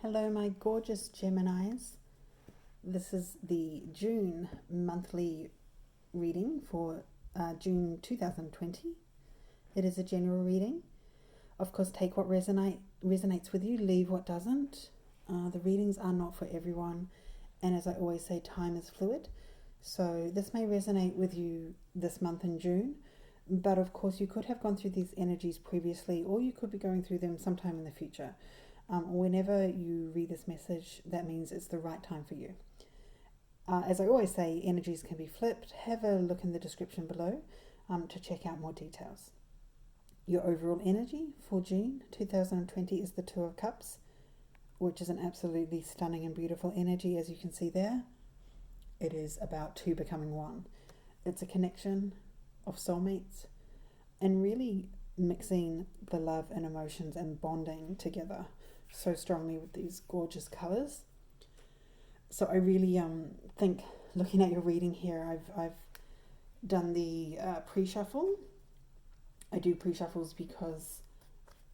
Hello, my gorgeous Geminis. This is the June monthly reading for June 2020. It is a general reading. Of course, take what resonates with you, leave what doesn't. The readings are not for everyone, and as I always say, time is fluid. So this may resonate with you this month in June, but of course you could have gone through these energies previously, or you could be going through them sometime in the future. Whenever you read this message, that means it's the right time for you. As I always say, energies can be flipped. Have a look in the description below to check out more details. Your overall energy for June 2020 is the Two of Cups, which is an absolutely stunning and beautiful energy, as you can see there. It is about two becoming one. It's a connection of soulmates and really mixing the love and emotions and bonding together so strongly with these gorgeous colors. So I really think, looking at your reading here, I've done the pre-shuffle. I do pre-shuffles because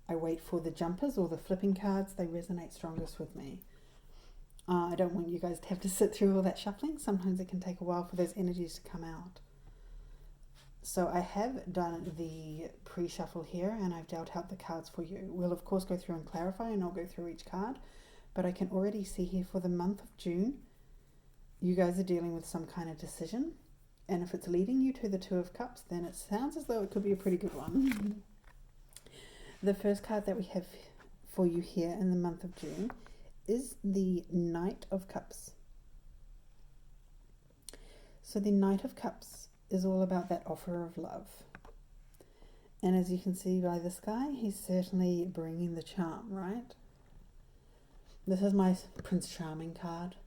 I wait for the jumpers or the flipping cards. They resonate strongest with me. I don't want you guys to have to sit through all that shuffling. Sometimes it can take a while for those energies to come out. So I have done the pre-shuffle here, and I've dealt out the cards for you. We'll of course go through and clarify, and I'll go through each card, but I can already see here for the month of June, you guys are dealing with some kind of decision, and if it's leading you to the Two of Cups, then it sounds as though it could be a pretty good one. The first card that we have for you here in the month of June is the Knight of Cups. So the Knight of Cups is all about that offer of love. And as you can see by this guy, he's certainly bringing the charm, right? This is my Prince Charming card.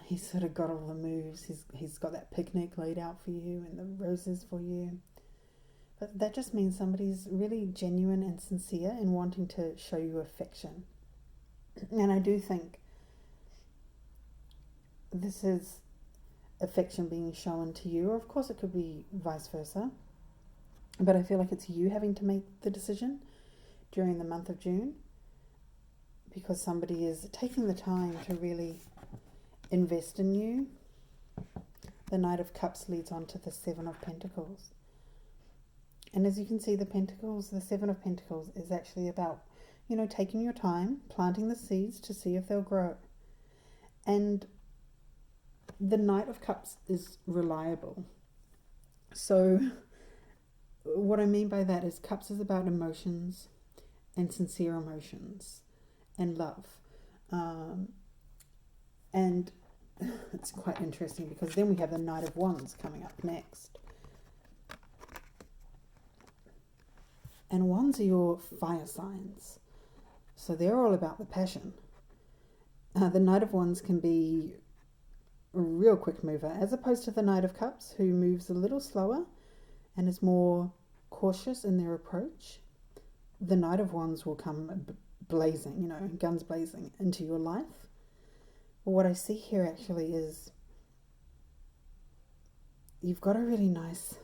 He's sort of got all the moves. He's got that picnic laid out for you and the roses for you. But that just means somebody's really genuine and sincere in wanting to show you affection. And I do think this is affection being shown to you, or of course it could be vice versa, but I feel like it's you having to make the decision during the month of June, because somebody is taking the time to really invest in you. The Knight of Cups leads on to the Seven of Pentacles, and as you can see, the Pentacles, the Seven of Pentacles is actually about, you know, taking your time, planting the seeds to see if they'll grow. And the Knight of Cups is reliable. So what I mean by that is cups is about emotions and sincere emotions and love. And it's quite interesting because then we have the Knight of Wands coming up next. And Wands are your fire signs. So they're all about the passion. The Knight of Wands can be a real quick mover, as opposed to the Knight of Cups, who moves a little slower and is more cautious in their approach. The Knight of Wands will come blazing, you know, guns blazing into your life. But what I see here actually is you've got a really nice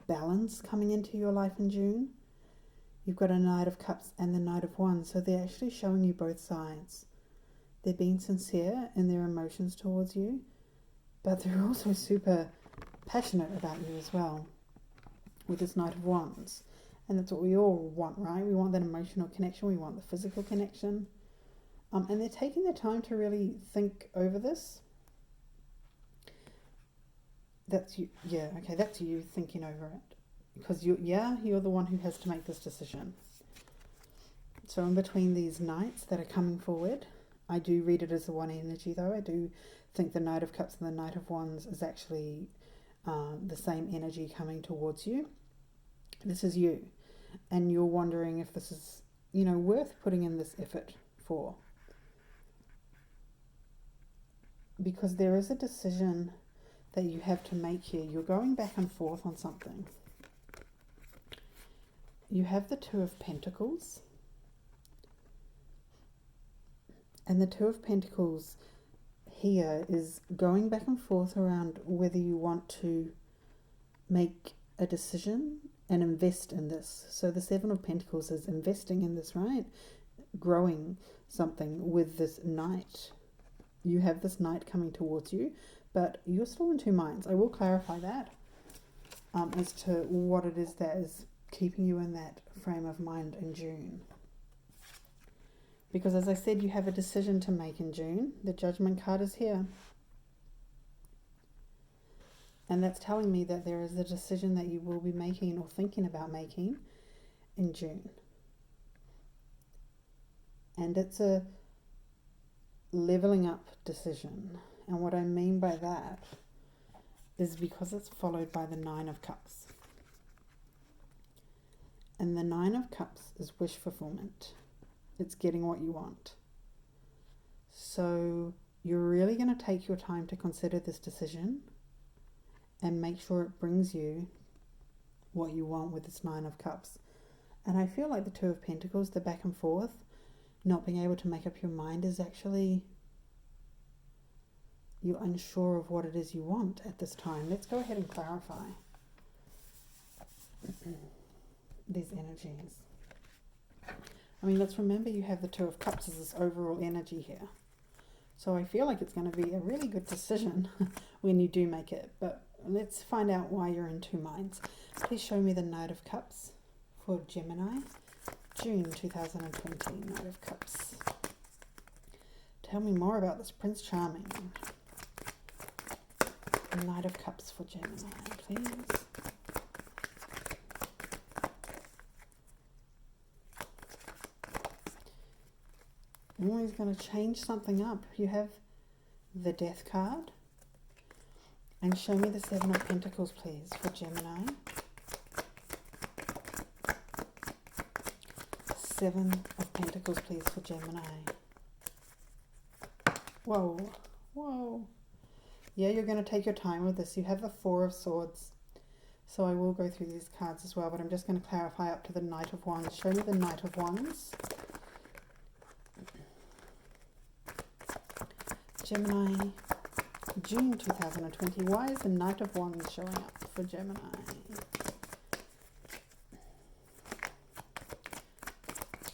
balance coming into your life in June. You've got a Knight of Cups and the Knight of Wands, so they're actually showing you both sides. They're being sincere in their emotions towards you, but they're also super passionate about you as well with this Knight of Wands. And that's what we all want, right? We want that emotional connection. We want the physical connection. And they're taking the time to really think over this. That's you. Yeah, okay, that's you thinking over it. Because you're the one who has to make this decision. So in between these knights that are coming forward, I do read it as the one energy though. I do think the Knight of Cups and the Knight of Wands is actually the same energy coming towards you. This is you, and you're wondering if this is, you know, worth putting in this effort for, because there is a decision that you have to make here. You're going back and forth on something. You have the Two of Pentacles, and the Two of Pentacles here is going back and forth around whether you want to make a decision and invest in this. So the Seven of Pentacles is investing in this, right? growing something with this Knight. You have this Knight coming towards you, but you're still in two minds. I will clarify that as to what it is that is keeping you in that frame of mind in June. Because as I said, you have a decision to make in June. The Judgment card is here. And that's telling me that there is a decision that you will be making or thinking about making in June. And it's a leveling up decision. And what I mean by that is because it's followed by the Nine of Cups. And the Nine of Cups is wish fulfillment. It's getting what you want. So you're really going to take your time to consider this decision and make sure it brings you what you want with this Nine of Cups. And I feel like the Two of Pentacles, the back and forth, not being able to make up your mind is actually you're unsure of what it is you want at this time. Let's go ahead and clarify these energies. I mean, let's remember you have the Two of Cups as this overall energy here. So I feel like it's going to be a really good decision when you do make it. But let's find out why you're in two minds. Please show me the Knight of Cups for Gemini, June 2020. Knight of Cups. Tell me more about this Prince Charming. Knight of Cups for Gemini, please. He's going to change something up. You have the Death card. And show me the Seven of Pentacles, please, for Gemini. Seven of Pentacles, please, for Gemini. Whoa, whoa. Yeah, you're going to take your time with this. You have the Four of Swords. So I will go through these cards as well, but I'm just going to clarify up to the Knight of Wands. Show me the Knight of Wands. Gemini, June 2020. Why is the Knight of Wands showing up for Gemini?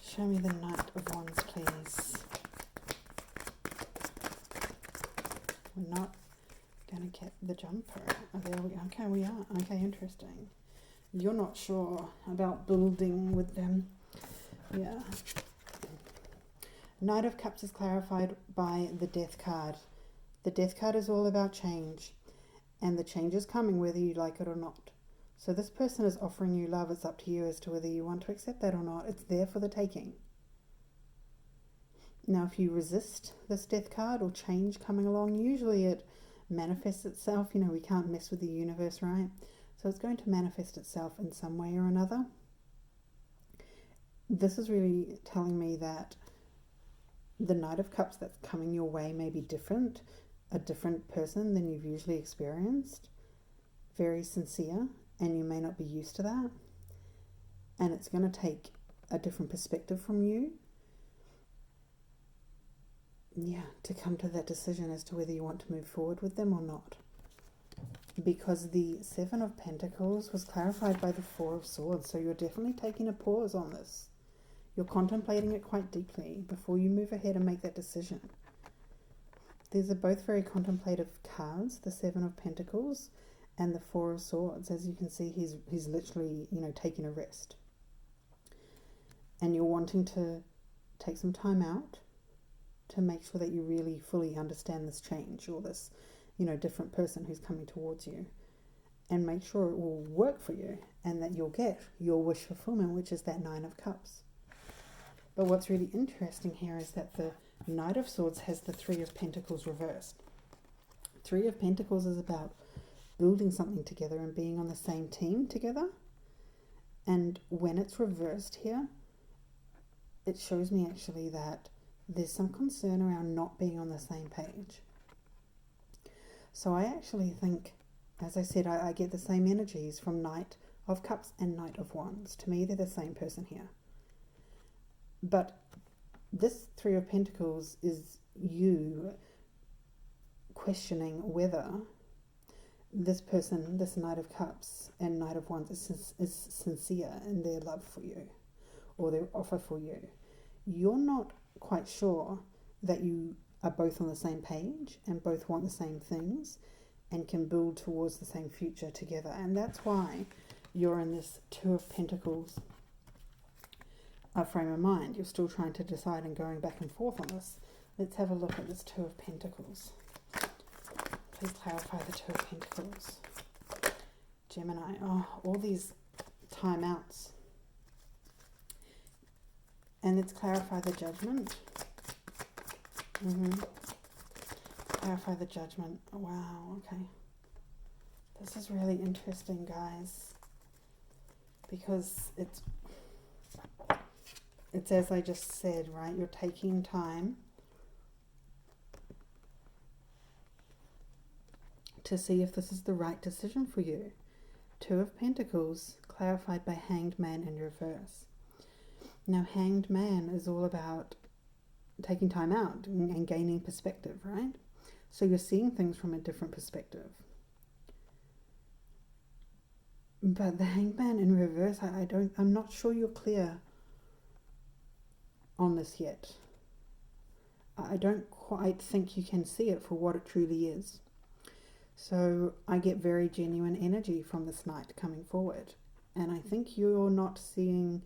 Show me the Knight of Wands, please. We're not going to get the jumper. Oh, there we go. Okay, we are. Okay, interesting. You're not sure about building with them. Yeah. Knight of Cups is clarified by the Death card. The Death card is all about change, and the change is coming whether you like it or not. So this person is offering you love. It's up to you as to whether you want to accept that or not. It's there for the taking. Now, if you resist this Death card or change coming along, usually it manifests itself. You know, we can't mess with the universe, right? So it's going to manifest itself in some way or another. This is really telling me that the Knight of Cups that's coming your way may be different, a different person than you've usually experienced, very sincere, and you may not be used to that. And it's going to take a different perspective from you, to come to that decision as to whether you want to move forward with them or not. Because the Seven of Pentacles was clarified by the Four of Swords, so you're definitely taking a pause on this. You're contemplating it quite deeply before you move ahead and make that decision. These are both very contemplative cards, the Seven of Pentacles and the Four of Swords. As you can see, he's literally, taking a rest. And you're wanting to take some time out to make sure that you really fully understand this change or this, different person who's coming towards you, and make sure it will work for you and that you'll get your wish fulfillment, which is that Nine of Cups. But what's really interesting here is that the Knight of Swords has the Three of Pentacles reversed. Three of Pentacles is about building something together and being on the same team together. And when it's reversed here, it shows me actually that there's some concern around not being on the same page. So I actually think, as I said, I get the same energies from Knight of Cups and Knight of Wands. To me, they're the same person here. But this Three of Pentacles is you questioning whether this person, this Knight of Cups and Knight of Wands, is sincere in their love for you or their offer for you. you're not quite sure that you are both on the same page and both want the same things and can build towards the same future together. And that's why you're in this Two of Pentacles frame of mind. You're still trying to decide and going back and forth on this. Let's have a look at this Two of Pentacles. Please clarify the Two of Pentacles. Gemini. Oh, all these timeouts. And let's clarify the Judgment. Clarify the Judgment. Oh, wow, okay. This is really interesting, guys. Because it's as I just said, right? You're taking time to see if this is the right decision for you. Two of Pentacles, clarified by Hanged Man in reverse. Now, Hanged Man is all about taking time out and gaining perspective, right? So you're seeing things from a different perspective. But the Hanged Man in reverse, I'm not sure you're clear on this yet. I don't quite think you can see it for what it truly is. So I get very genuine energy from this Knight coming forward. And I think you're not seeing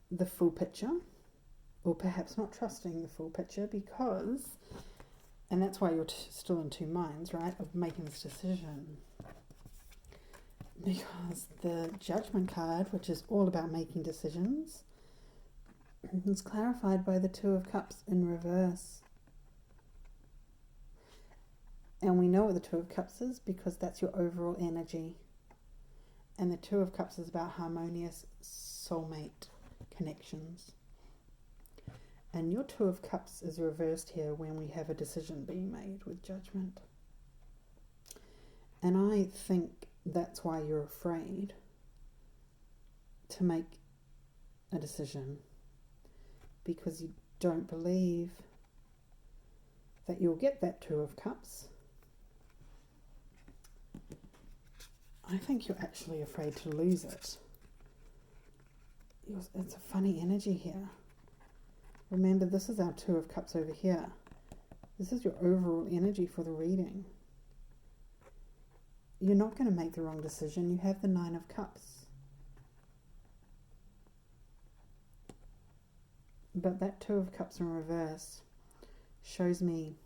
the full picture, or perhaps not trusting the full picture, because, and that's why you're still in two minds, right, of making this decision. Because the Judgment card, which is all about making decisions, is clarified by the Two of Cups in reverse. And we know what the Two of Cups is because that's your overall energy. And the Two of Cups is about harmonious soulmate connections. And your Two of Cups is reversed here when we have a decision being made with Judgment. And I think that's why you're afraid to make a decision, because you don't believe that you'll get that Two of Cups. I think you're actually afraid to lose it. It's a funny energy here. Remember, this is our Two of Cups over here. This is your overall energy for the reading. You're not going to make the wrong decision. You have the Nine of Cups. But that Two of Cups in reverse shows me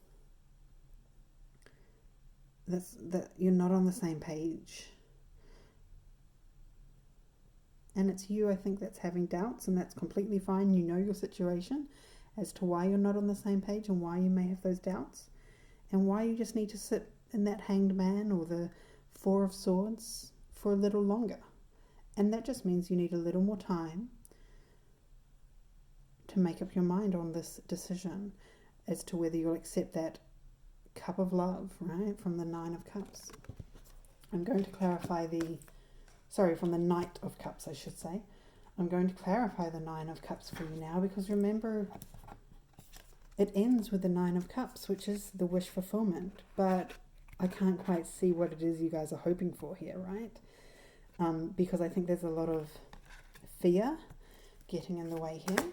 that you're not on the same page. And it's you, I think, that's having doubts, and that's completely fine. You know your situation as to why you're not on the same page and why you may have those doubts, and why you just need to sit in that Hanged Man or the Four of Swords for a little longer. And that just means you need a little more time to make up your mind on this decision as to whether you'll accept that cup of love, right, from the Nine of Cups. I'm going to clarify from the Knight of Cups, I should say. I'm going to clarify the Nine of Cups for you now, because remember, it ends with the Nine of Cups, which is the wish fulfillment. But I can't quite see what it is you guys are hoping for here, right? Because I think there's a lot of fear getting in the way here.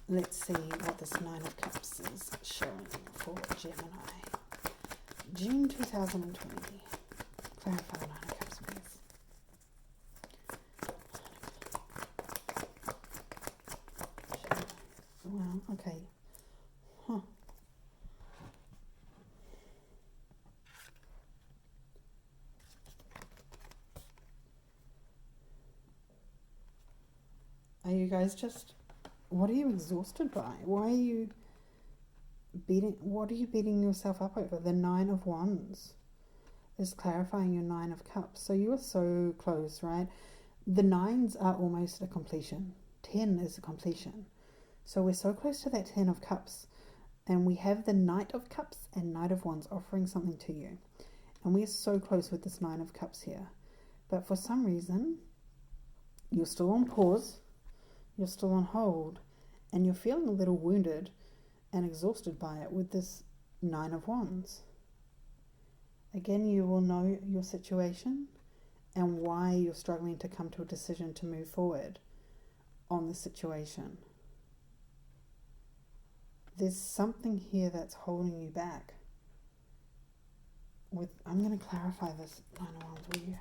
Let's see what this Nine of Cups is showing for Gemini. June 2020. Clarify the Nine of Cups, please. Well, okay. Huh. Are you guys just... What are you exhausted by? Why are you what are you beating yourself up over? The Nine of Wands is clarifying your Nine of Cups. So you are so close, right? The nines are almost a completion. 10 is a completion. So we're so close to that 10 of Cups. And we have the Knight of Cups and Knight of Wands offering something to you. And we are so close with this Nine of Cups here. But for some reason, you're still on pause. You're still on hold, and you're feeling a little wounded and exhausted by it with this Nine of Wands. Again, you will know your situation and why you're struggling to come to a decision to move forward on the situation. There's something here that's holding you back. I'm going to clarify this Nine of Wands with you.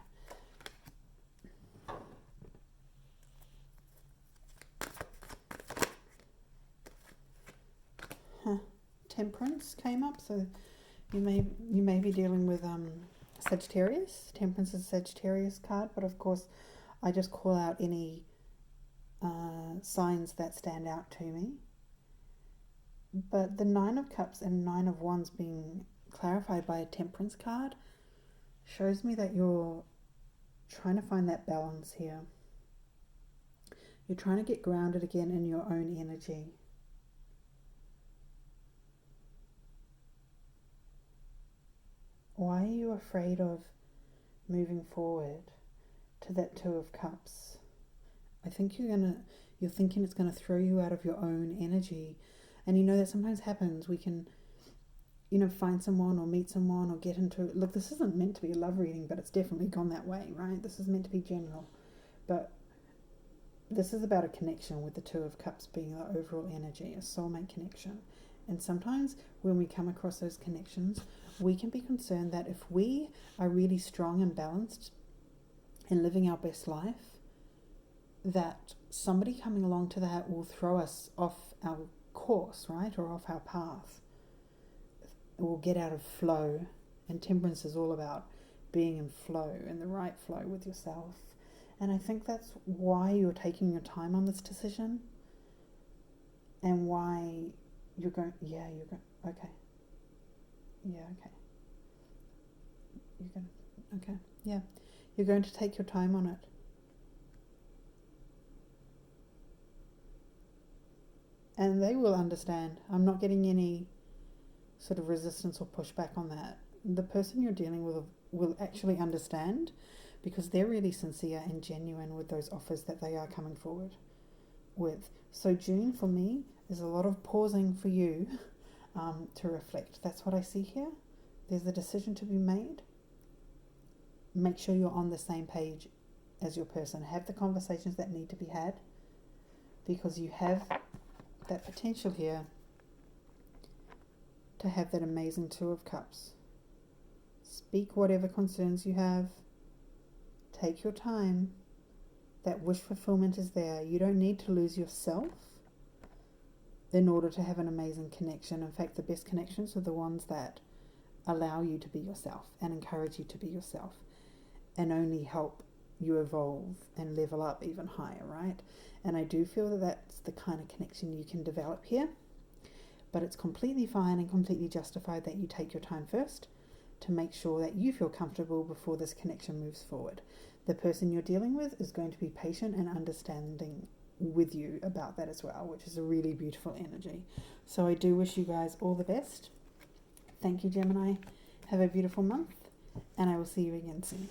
Temperance came up, so you may be dealing with Sagittarius. Temperance is a Sagittarius card, but of course I just call out any signs that stand out to me. But the Nine of Cups and Nine of Wands being clarified by a Temperance card shows me that you're trying to find that balance here. You're trying to get grounded again in your own energy. Why are you afraid of moving forward to that Two of Cups? I think you're thinking it's going to throw you out of your own energy. And you know that sometimes happens. We can, find someone or meet someone or get into... Look, this isn't meant to be a love reading, but it's definitely gone that way, right? This is meant to be general. But this is about a connection with the Two of Cups being the overall energy, a soulmate connection. And sometimes when we come across those connections, we can be concerned that if we are really strong and balanced and living our best life, that somebody coming along to that will throw us off our course, right? Or off our path. We'll get out of flow. And Temperance is all about being in flow, in the right flow with yourself. And I think that's why you're taking your time on this decision. And why you're going, okay. Yeah, okay. You're going to take your time on it. And they will understand. I'm not getting any sort of resistance or pushback on that. The person you're dealing with will actually understand because they're really sincere and genuine with those offers that they are coming forward with. So June for me is a lot of pausing for you to reflect. That's what I see here. There's a decision to be made. Make sure you're on the same page as your person. Have the conversations that need to be had because you have that potential here to have that amazing Two of Cups. Speak whatever concerns you have. Take your time. That wish fulfillment is there. You don't need to lose yourself in order to have an amazing connection. In fact, the best connections are the ones that allow you to be yourself and encourage you to be yourself and only help you evolve and level up even higher, right? And I do feel that that's the kind of connection you can develop here, but it's completely fine and completely justified that you take your time first to make sure that you feel comfortable before this connection moves forward. The person you're dealing with is going to be patient and understanding with you about that as well, which is a really beautiful energy. So I do wish you guys all the best. Thank you, Gemini. Have a beautiful month, and I will see you again soon.